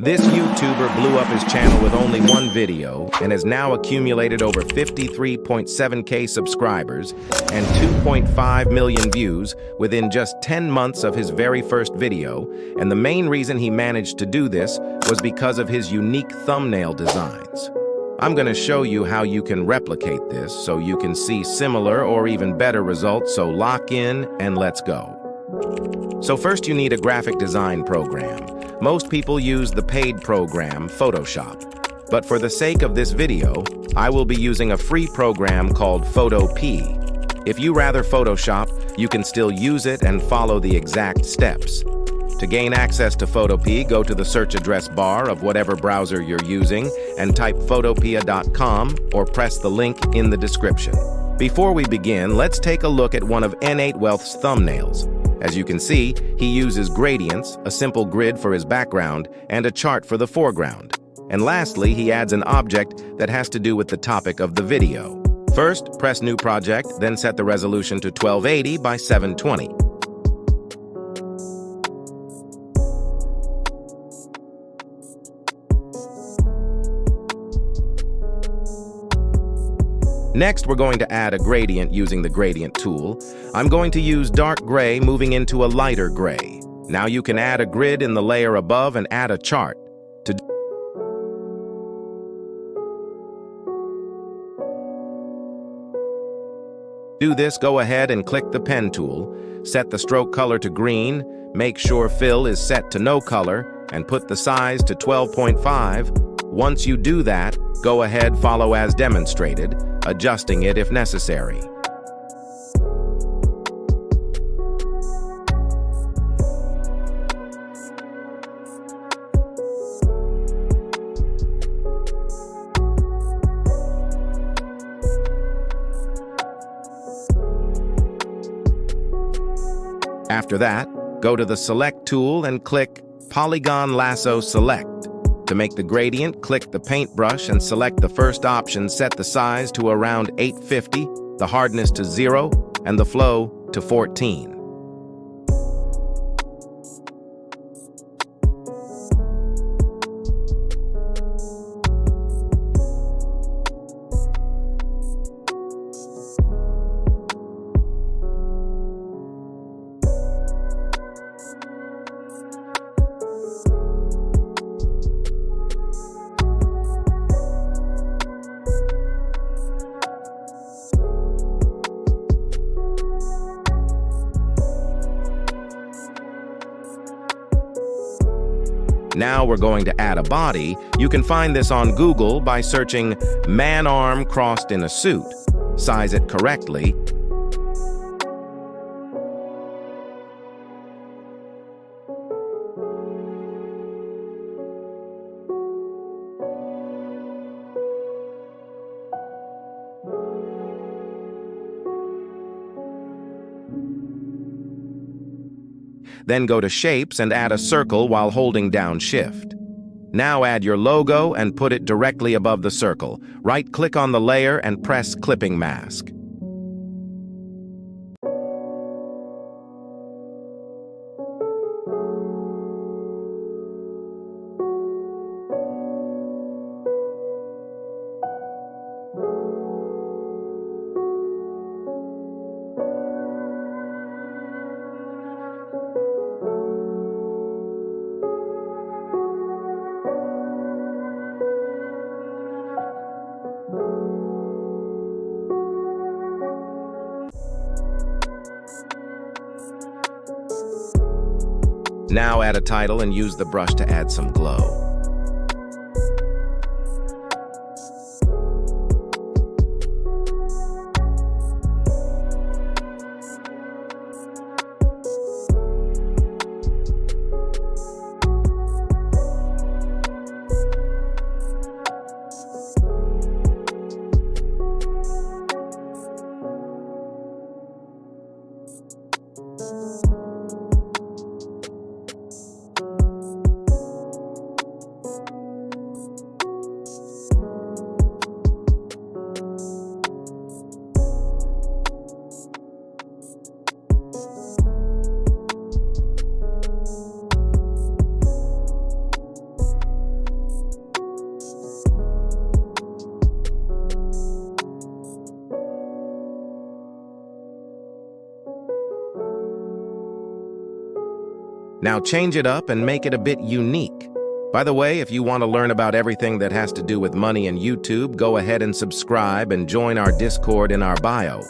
This YouTuber blew up his channel with only one video and has now accumulated over 53.7K subscribers and 2.5 million views within just 10 months of his very first video, and the main reason he managed to do this was because of his unique thumbnail designs. I'm going to show you how you can replicate this so you can see similar or even better results, so lock in and let's go. So first you need a graphic design program. Most people use the paid program, Photoshop. But for the sake of this video, I will be using a free program called Photopea. If you rather Photoshop, you can still use it and follow the exact steps. To gain access to Photopea, go to the search address bar of whatever browser you're using and type photopea.com or press the link in the description. Before we begin, let's take a look at one of N8wealth's thumbnails. As you can see, he uses gradients, a simple grid for his background, and a chart for the foreground. And lastly, he adds an object that has to do with the topic of the video. First, press New Project, then set the resolution to 1280 by 720. Next, we're going to add a gradient using the gradient tool. I'm going to use dark gray moving into a lighter gray. Now you can add a grid in the layer above and add a chart. To do this, go ahead and click the pen tool, set the stroke color to green, make sure fill is set to no color, and put the size to 12.5. Once you do that, go ahead, follow as demonstrated, adjusting it if necessary. After that, go to the Select tool and click Polygon Lasso Select. To make the gradient, click the paintbrush and select the first option. Set the size to around 850, the hardness to 0, and the flow to 14. Now we're going to add a body. You can find this on Google by searching man arm crossed in a suit. Size it correctly. Then go to Shapes and add a circle while holding down Shift. Now add your logo and put it directly above the circle. Right-click on the layer and press Clipping Mask. Now add a title and use the brush to add some glow. Now change it up and make it a bit unique. By the way, if you want to learn about everything that has to do with money and YouTube, go ahead and subscribe and join our Discord in our bio.